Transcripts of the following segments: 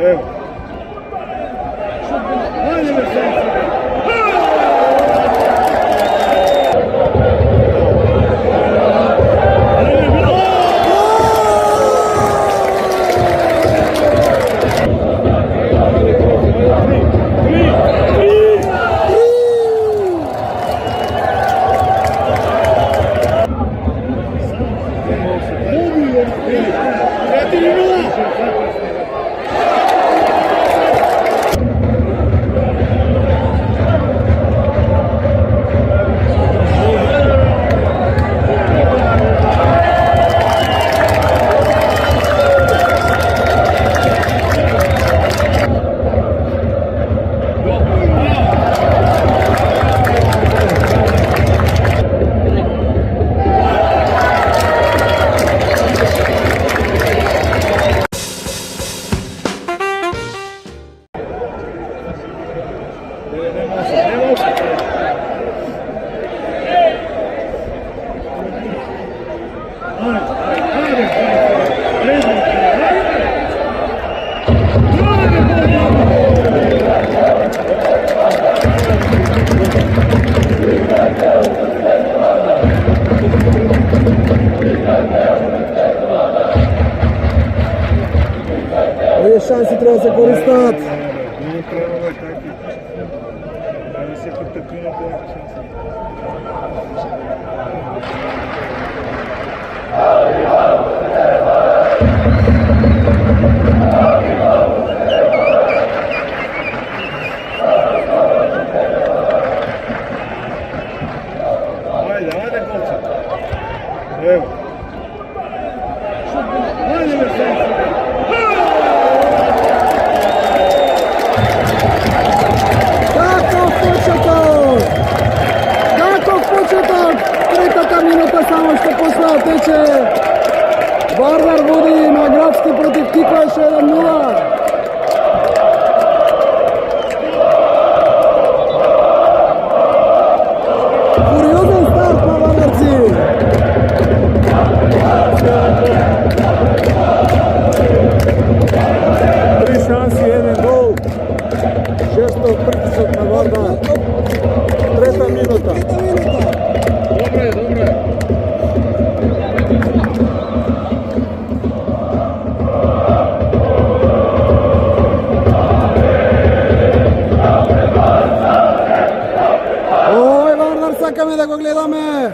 Evo. Ajde me sad. Овие шанси треба да се користат. Не правило е такви. Ајде се потекнува по шанси. Ajde, голче. Ево. Ajde me sad. Третата минута само што после тече. Вардар води на Градски против Тиквеш 1-0. Куриозен старт на вардарци. Три шанси, еден гол. Жесток притисок на Вардар. Трета минута. Добре. Ој, Вардар, сакаме да го гледаме.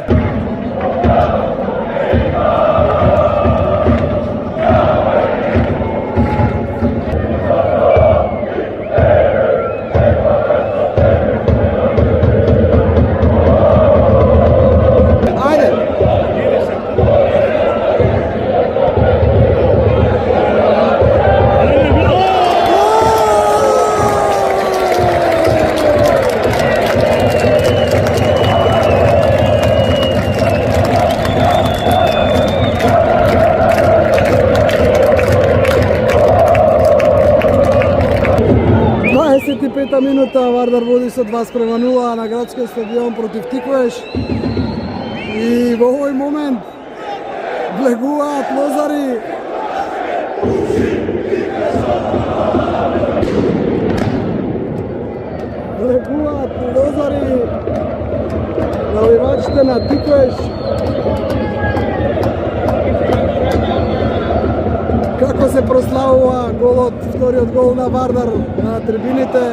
Пета минута, Вардар води со 2:0 на Градскиот стадион против Тиквеш. И во овој момент влегуваат лозари. Влегуваат лозари навивачите на Тиквеш. Како се прославува голот, вториот гол на Вардар на трибините.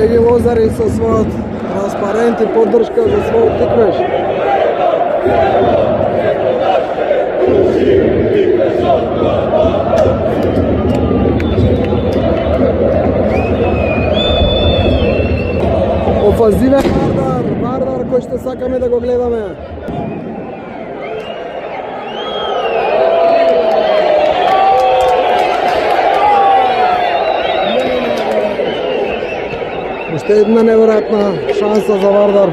Еги лозари со својот транспарент и поддршка за својот Тиквеш. Офанзивен Вардар кој што сакаме да го гледаме. Уште една неверојатна шанса за Вардар.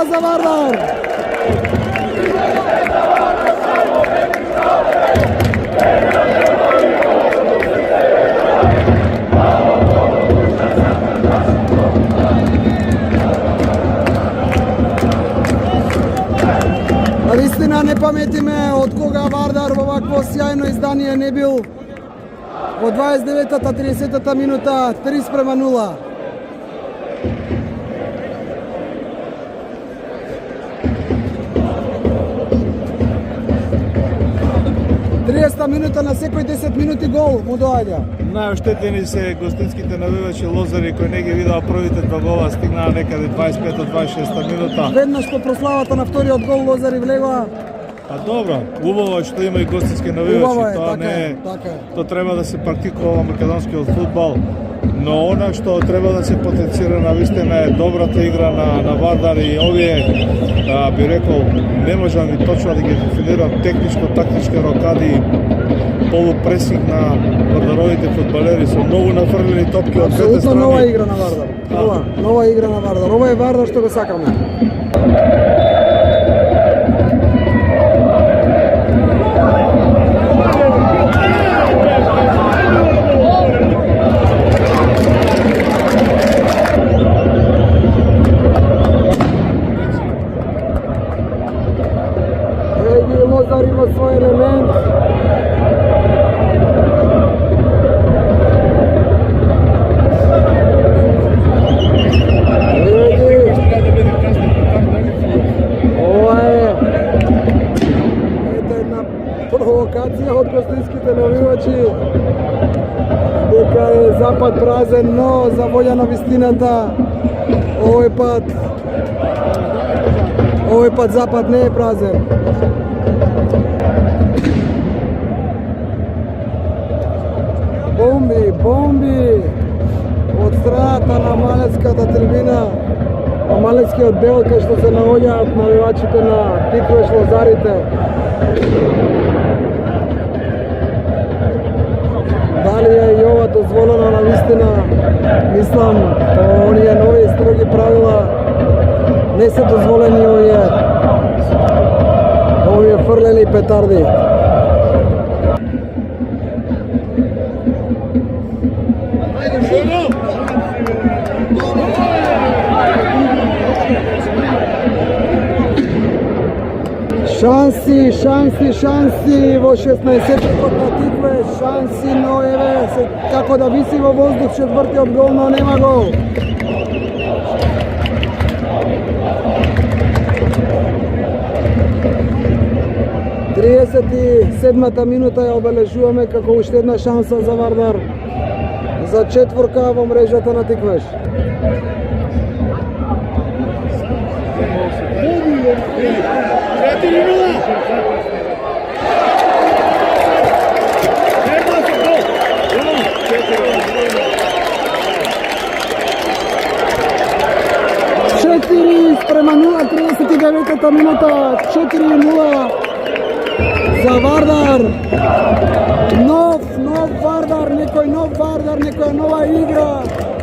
3:0 за Вардар. Наистина не паметиме од кога Вардар во вакво сјајно издание не бил. Во 29-та, 30-та минута 3:0. 30 минута на секој 10 минути гол му доаѓа. Најоштетени се гостинските навивачи Лозари кои не ги видаа првите два гола, стигнаа некаде 25-26 минута. Веднаш по прославата на вториот гол Лозари влегоа. А добро, убаво е што има и гостински навивачи, Убаво е, тоа така не е, е, така е. тоа треба да се практикува во македонскиот фудбал. Но она што треба да се потенцира навистина е добрата игра на Вардар и овие, би рекол, не можам и точно да ги дефинирам техничко-тактички рокади, полупресинг на вардаровите фудбалери со многу нафрлени топки од двете Апсолутно страни. нова игра на Вардар. Нова игра на Вардар. Ова е Вардар што го сакаме. Лозар има свој елемент. Ова е една провокација од гостинските навивачи дека е запад празен, но за волја на вистината овој пат запад не е празен. Бомби од страната на малецката трибина, на малецкиот дел кај што се наоѓаат навивачите на Тиквеш Лозарите. Дали е и ова дозволено на вистина? Мислам, по оние нови строги правила не се дозволени овие фрлени петарди. Шанси во 16-тот на Тиквеш, шанси, но еве се како да виси во воздух четвртиот гол, но нема гол. Седмата минута ја обележуваме како уште една шанса за Вардар за четворка во мрежата на Тиквеш. Према 0, 39-та минута, 4:0 за Вардар. Нов Вардар, некој нов Вардар, некоја нова игра,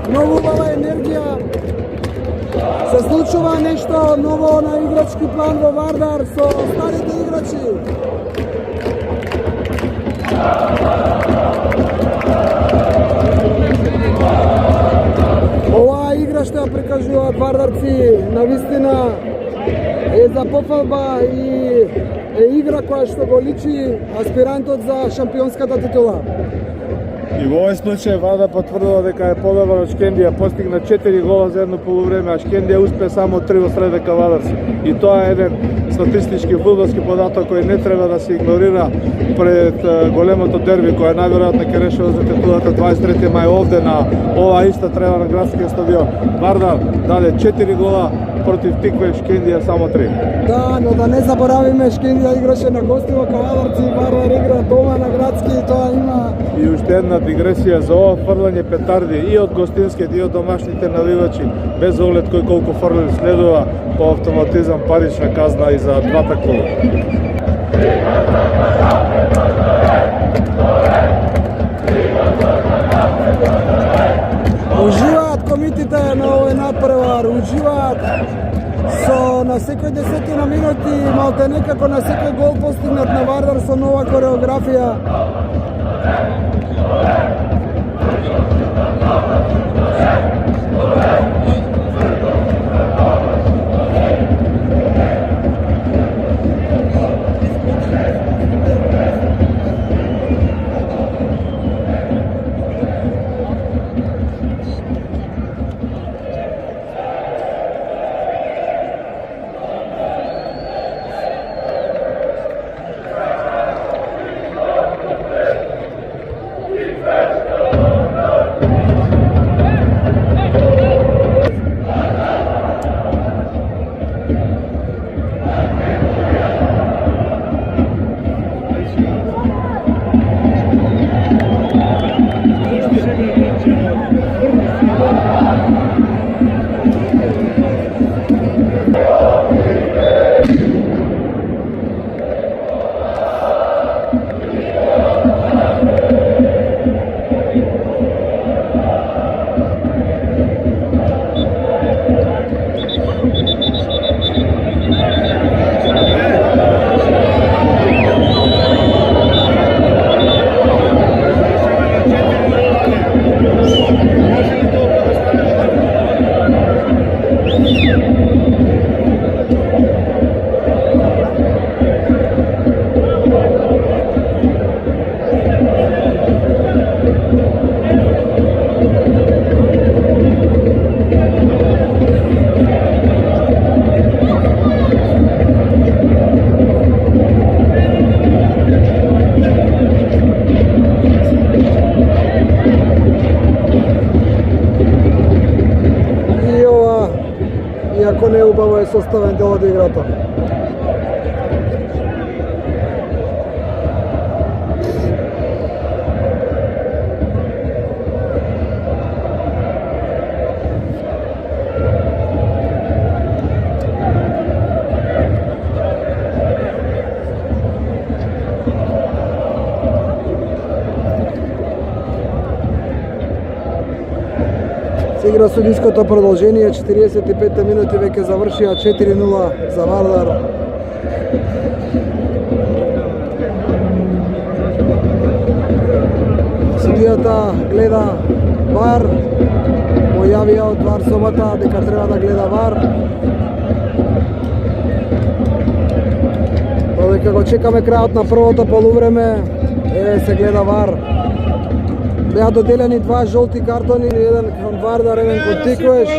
нова убава енергија. Се случува нешто ново на играчки план во Вардар со старите играчи. Оваа игра што ја прикажуваат вардарци навистина е за пофалба и е игра која што го личи аспирантот за шампионската титула. И во овој случај Вардар потврдила дека е подобар од Шкендија, постигна 4 гола за едно полувреме, а Шкендија успе само 3 од сред дека Вардарци. И тоа е еден статистички фудбалски податок кој не треба да се игнорира пред големото дерби кој најверојатно ќе реши за титулата 23 мај овде на оваа иста трева на градскиот стадион. Вардар даде 4 гола против Тиквеш, Шкендија само 3. Да, но да не заборавиме, Шкендија играше на гости во Вардарци, Вардар игра дома на градски и тоа има. И уште една дигресија за ова фрлање петарди и од гостинските и од домашните навивачи, без оглед кој колку фрлен следува по автоматизам парична казна и за двата клуба. Уживаат комитите на овој надпревар, уживаат со 90 минути, малте некако на секој гол постигнат на Вардар со нова кореографија. Иако не убаво е составен дел од играта. Се игра судиското продолжение, 45 минути веќе завршија 4-0 за Вардар. Судијата гледа ВАР, му јавија од ВАР собата дека треба да гледа ВАР. Додека го чекаме крајот на првото полувреме, се гледа ВАР. Беа доделени два жолти картони, еден кон Вардар, еден кон Тиквеш.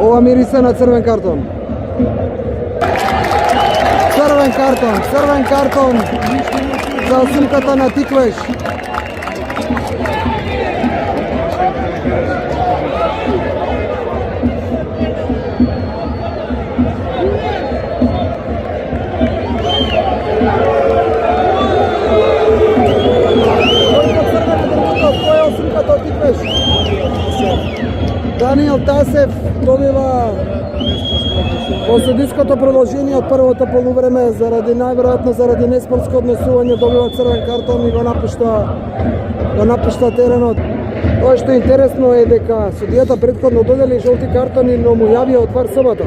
Ова мирисе на црвен картон. Црвен картон за сумката на Тиквеш. Даниел Тасев добива по судиското продолжение од првото полувреме најверојатно заради неспортско однесување добива црвен картон и го напушта теренот. Тоа што е интересно е дека судијата претходно додели жолти картони, но му јавија од ВАР собата.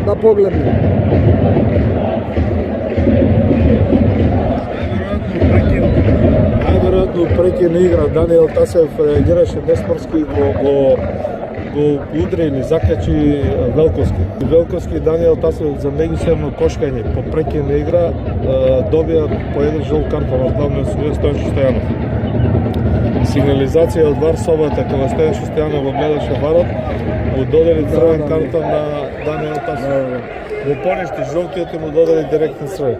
Да погледне. Најверојатно прекина игра Даниел Тасев реагираше неспортски, го удри или закачи Велковски. Велковски и Даниел Тасев за меѓусебно кошкање по прекина игра добија по еден жол картон од главниот судија Стојан Стојанов. Сигнализација од ВАР собата кога Стојан Стојанов го гледаше варот, му додели црвен картон на Даниел Тасев. Го поништи жолтиот и му додели директен црвен.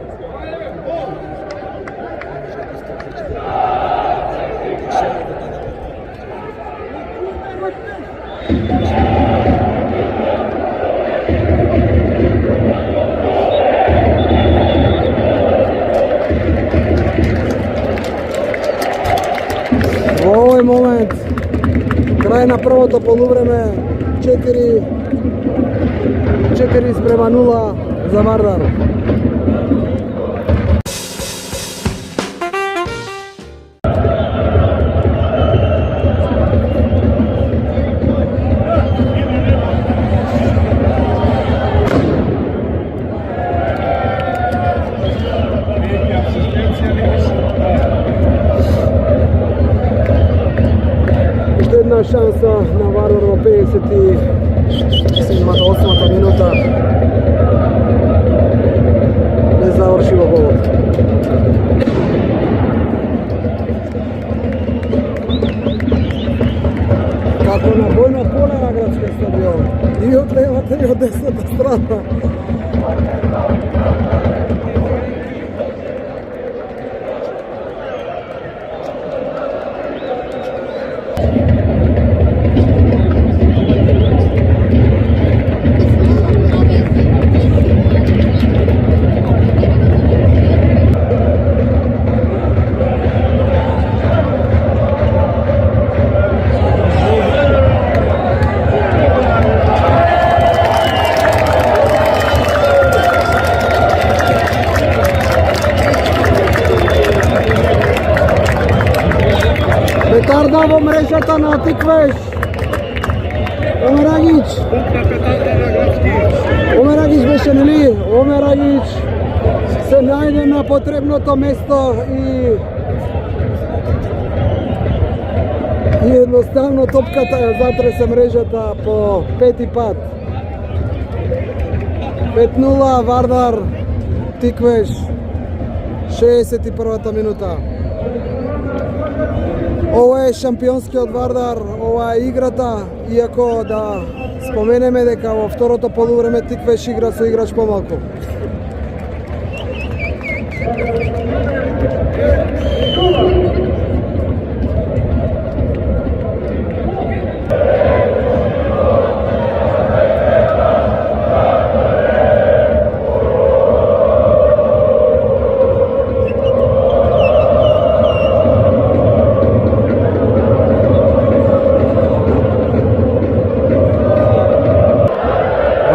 Во овој момент, крај на првото полувреме, 4:0 за Вардар. една шанса на Вардар во 57-8 минута. Не заврши во голот. Како на бојно поле на градскиот стадион. И од левата и од десната страна. Петарда во мрежата на Тиквеш. Омерагич. Омерагич беше, нели? Омерагич се најде на потребното место и едноставно топката ја затресе мрежата по пети пат. 5-0 Вардар Тиквеш. 61-та минута. Ова е шампионскиот Вардар, ова е играта, иако да споменеме дека во второто полувреме Тиквеш игра со играч помалку.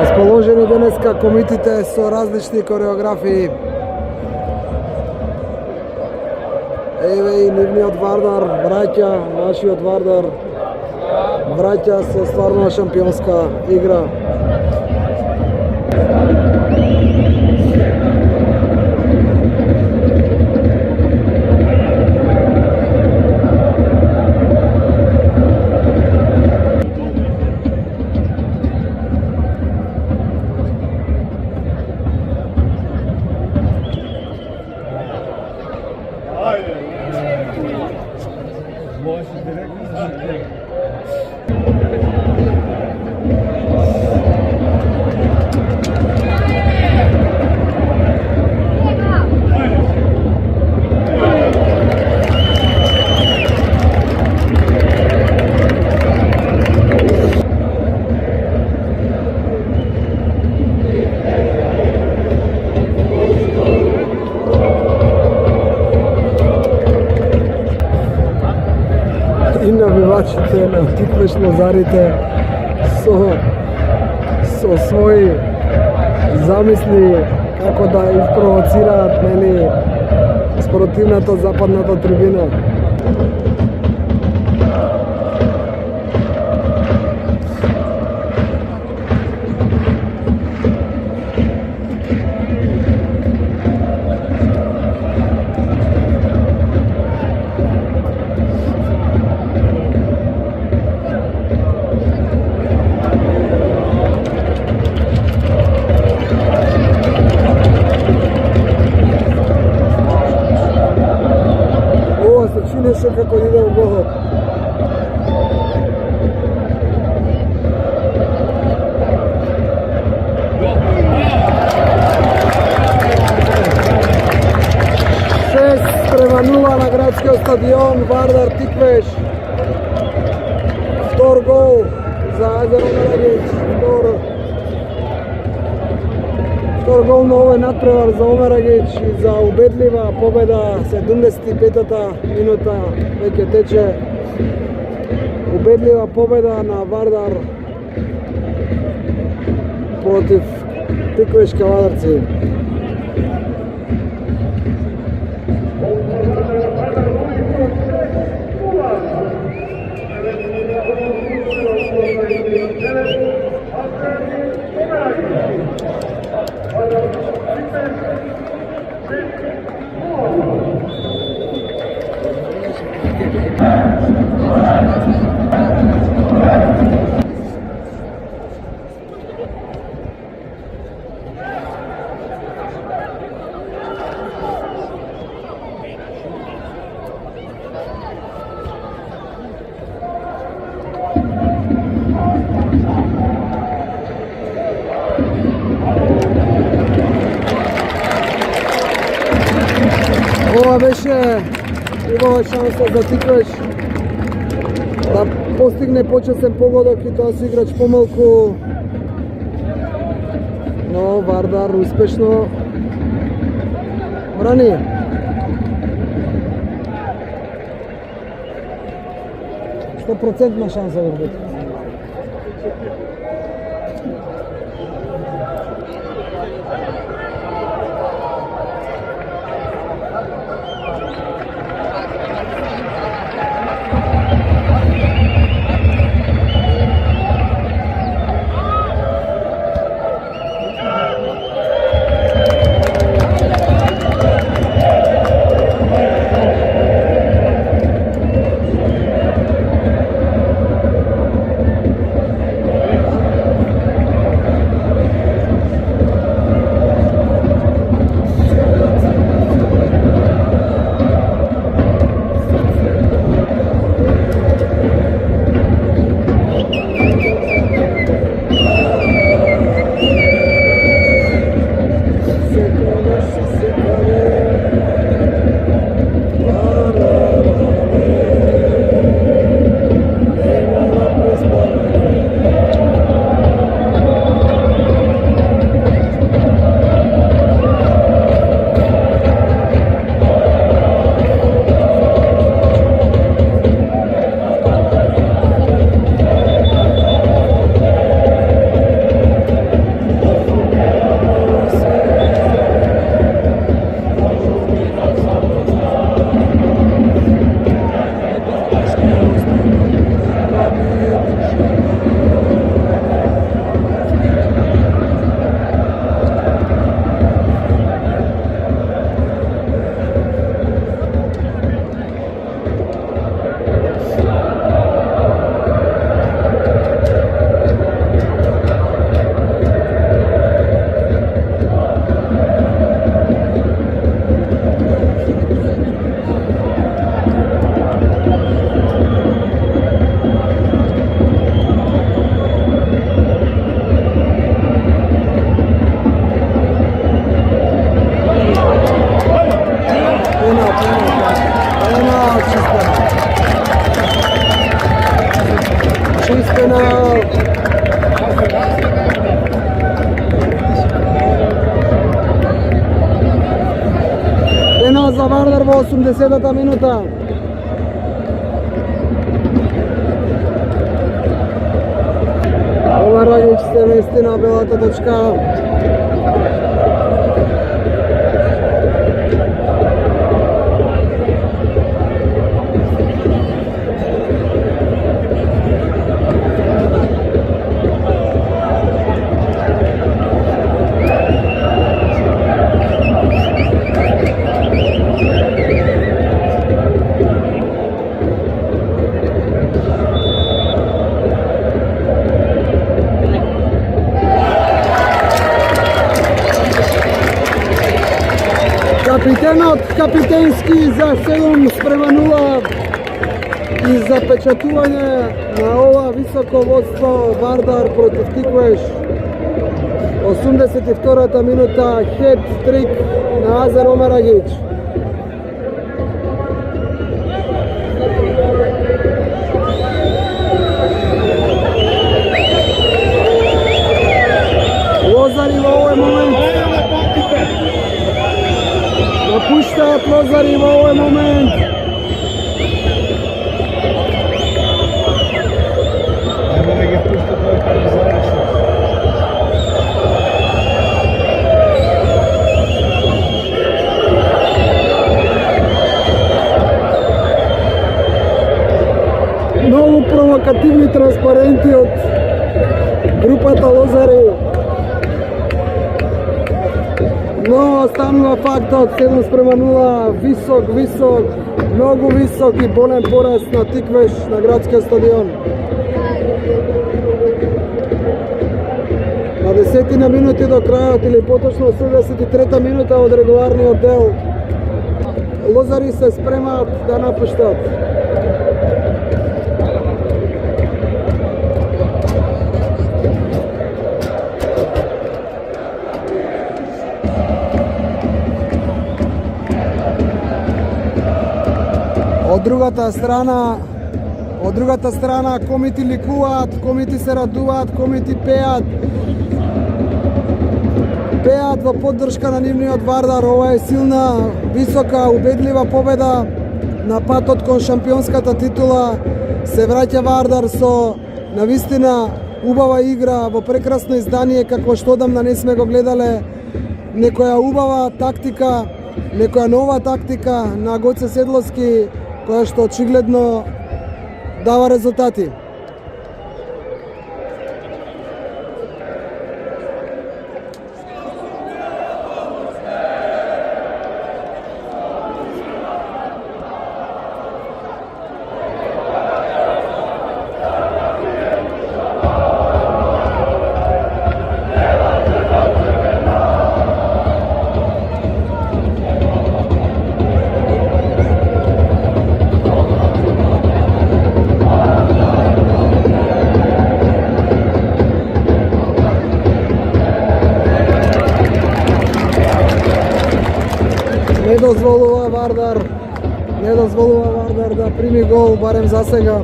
Расположени денеска комитите со различни кореографии. Еве и нивниот Вардар враќа, нашиот Вардар враќа со стварно шампионска игра. И навивачите на Тиквеш лозарите со своји замисли како да испровоцираат, нели, спротивната западната трибина. Чинеше како иде во голот. Према 0 на градскиот стадион Вардар Тиквеш. Втор гол за Азер Омерагич. Втор гол на овој надпревар за Омерагич и за убедлива победа. 75-та минута веќе тече. Убедлива победа на Вардар против Тиквеш Кавадарци. Ова беше убава шанса за Тиквеш да постигне почесен погодок и тоа со играч помалку. Но Вардар успешно брани. Процентна шанса да биде. Пенал за Вардар во 80-та минута. Омараgić се мести на белата точка. Капитенот капитенски за 7:0 и запечатување на ова високо водство Вардар против Тиквеш. 82-та минута, хет-трик на Азер Омараgić. Лозари во овој момент напуштаат Лозари во овој момент. Многу провокативни транспаренти од групата Лозари. Но останува фактот 7:0, висок, многу висок и болен пораз на Тиквеш на градскиот стадион. На 10 минути до крајот или поточно 83-та минута од регуларниот дел, Лозари се спремаат да напуштат. од другата страна комити ликуваат, комити се радуваат, комити пеат во поддршка на нивниот Вардар. Ова е силна, висока, убедлива победа на патот кон шампионската титула. Се враќа Вардар со навистина убава игра во прекрасно издание како што одамна не сме го гледале. Некоја убава тактика, некоја нова тактика на Гоце Седловски која што очигледно дава резултати. Не дозволува Вардар да прими гол, барем за сега.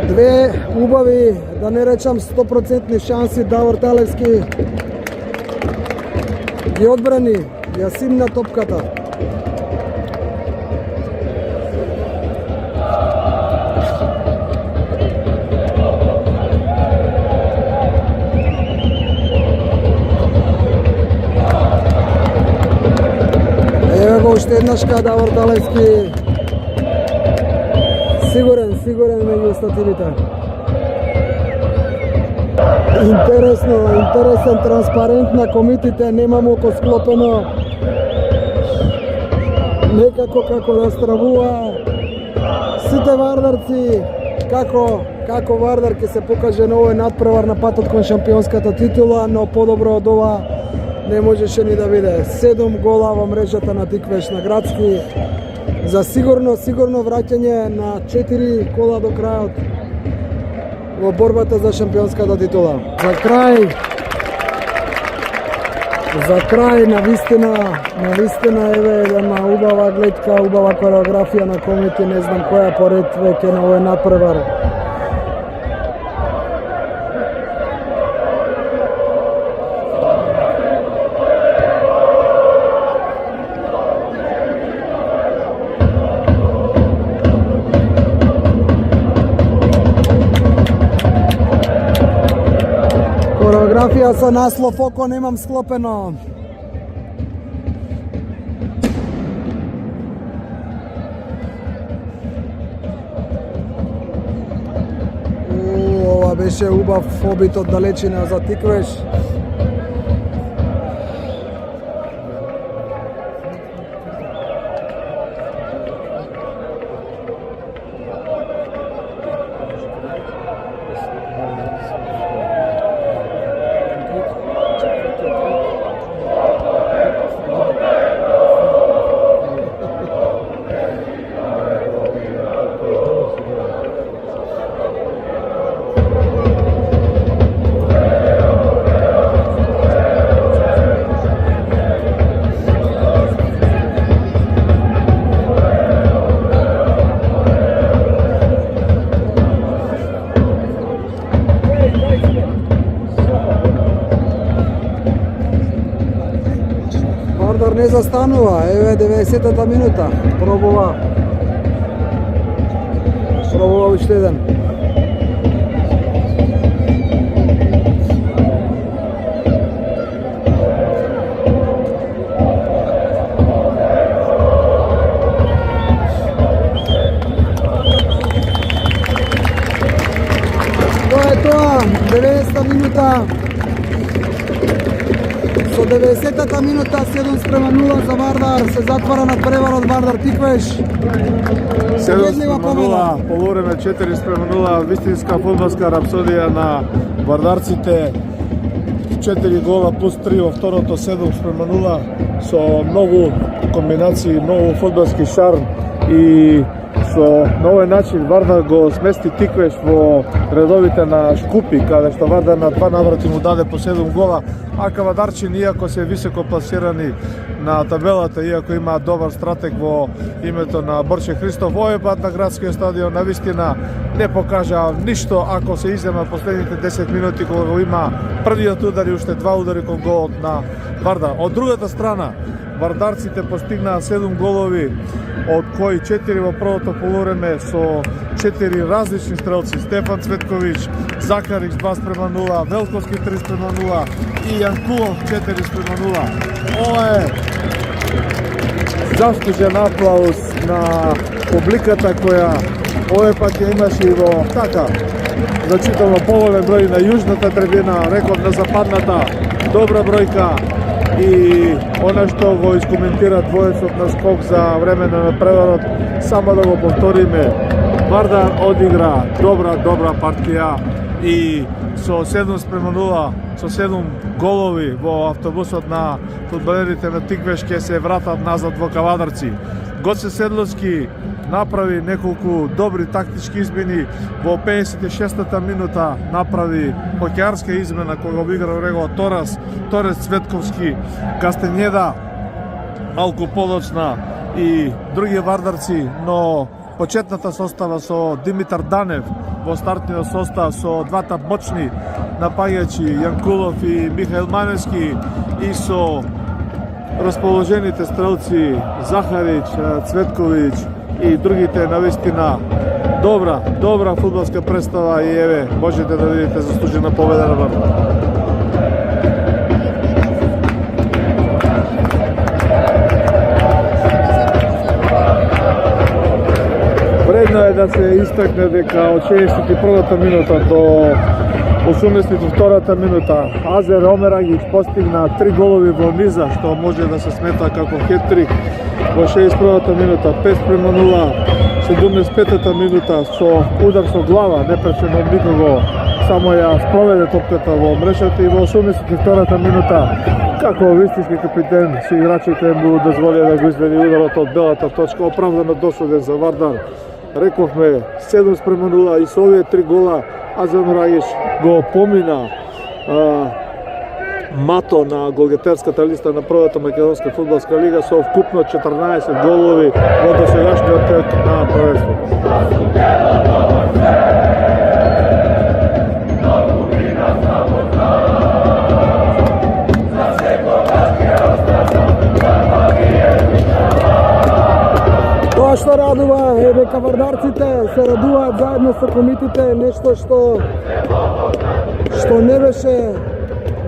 Две убави, да не речам 100% шанси, Давор Талевски ги одбрани, ја симна топката. Уште еднашка Давор Талевски, сигурен меѓу стативите. Интересен транспарент на комитите, нема моко склопено, некако како да стравува. Сите вардарци, како Вардар ќе се покаже на овој надпревар на патот кон шампионската титула, но подобро од ова не можеше ни да биде. 7 гола во мрежата на Тиквеш на Градски. За сигурно враќање на 4 кола до крајот во борбата за шампионската титула. За крај навистина еве една убава гледка, убава кореографија на комити, не знам која поред веќе на овој надпревар. Кореографија со наслов "Око немам склопено". Ова беше убав обид од далечина за Тиквеш. Вардар не застанува, еве 90-та минута, пробува уште еден. Тоа е тоа, 90-та минута. Со 90-та минута 7:0 за Вардар се затвара надпреварот Вардар Тиквеш. 7:0, полувреме 4:0, вистинска фудбалска рапсодија на вардарците. 4 гола плюс 3 во второто, 7:0 со многу комбинации, многу фудбалски шарм и На овој начин Вардар го смести Тиквеш во редовите на Шкупи, каде што Вардар на два наврати му даде по 7 гола, а Кавадарчини, иако се високо пласирани на табелата, иако има добар стратег во името на Борче Христов, овој пат на градскиот стадион навистина не покажа ништо ако се иззема последните 10 минути кога го има првиот удар и уште два удари кон голот на Вардар. Од другата страна, вардарците постигнаа 7 голови, од кои 4 во првото полувреме со 4 различни стрелци: Стефан Цветковиќ, Захарич 2:0, Велковски 3:0 и Јанкулов 4:0. Ова е заслужен аплауз на публиката која овој пат ја имаше и во така значително поголем број на јужната трибина, реков на западната, добра бројка. И она што го искоментира двоецот на скок за време на преварот, само да го повториме, Вардар одигра добра партија и со 7:0, со 7 голови во автобусот на фудбалерите на Тиквеш ќе се вратат назад во Кавадарци. Гоце Седловски направи неколку добри тактички измени. Во 56-та минута направи хокеарска измена кога го играл Рего Торес Цветковски, Кастенједа малку подоцна и други вардарци, но почетната состава со Димитар Данев во стартниот состав со двата мочни напаѓачи Јанкулов и Михаил Маневски и со расположените стрелци Захарич, Цветковиќ и другите, навистина добра фудбалска представа и еве можете да видите заслужена победа на Вардар. Вредно е да се истакне дека од 61-та минута до 82-та минута Азер Омерагич постигна 3 голови во низа, што може да се смета како хет-трик. Во 61-та минута 5:0, 75-та минута со удар со глава, не пречено никого, само ја спроведе топката во мрежата, и во 82-та минута како вистински капитен со играчите му дозволија да го изведи ударот од белата точка, оправдано досуден за Вардар. Рековме 7:0 и со овие 3 гола Азер Омерагич го помина мато на голгетерската листа на првата македонска фудбалска лига со вкупно 14 голови во досегашниот тек на првенството. Тоа што радува е дека вардарците се радуваат заедно со комитите, нешто што не беше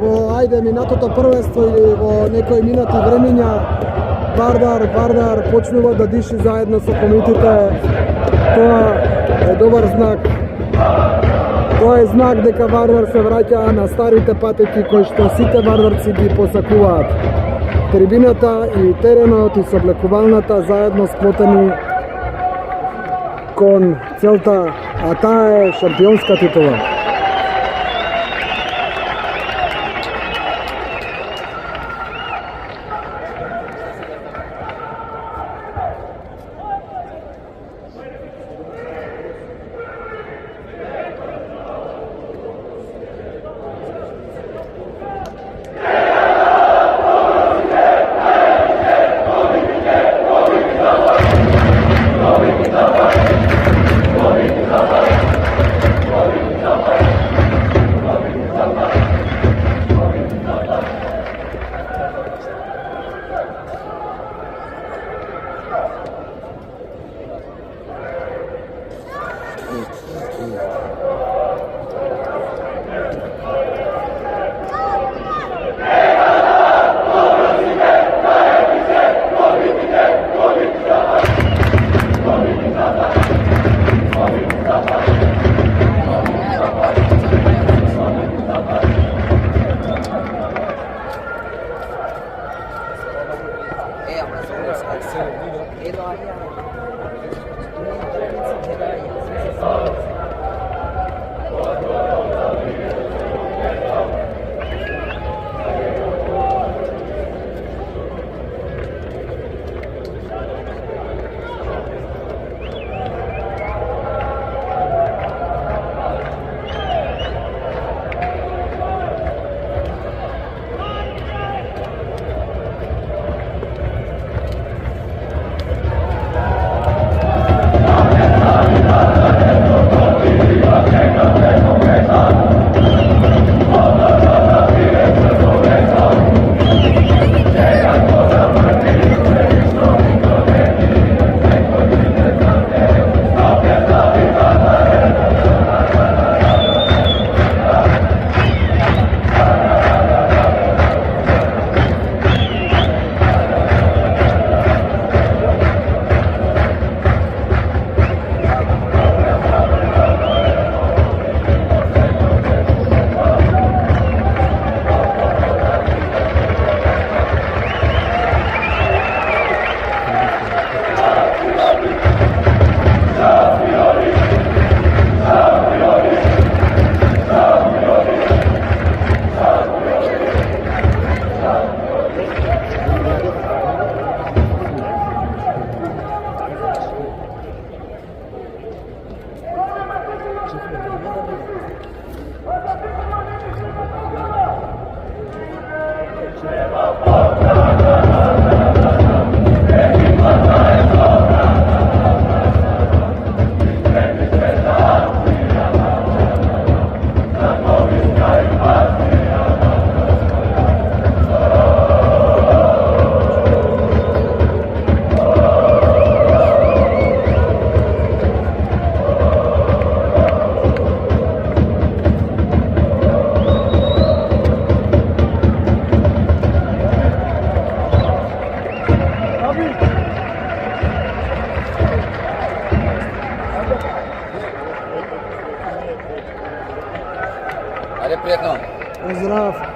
во минатото првенство или во некои минати времења. Вардар почнува да диши заедно со комитите. Тоа е добар знак. Тоа е знак дека Вардар се враќа на старите патеки кои што сите вардарци ги посакуваат. Трибината и теренот и соблекувалната заедно сплотени кон целта, а таа е шампионска титула. Пријатно. Поздрав.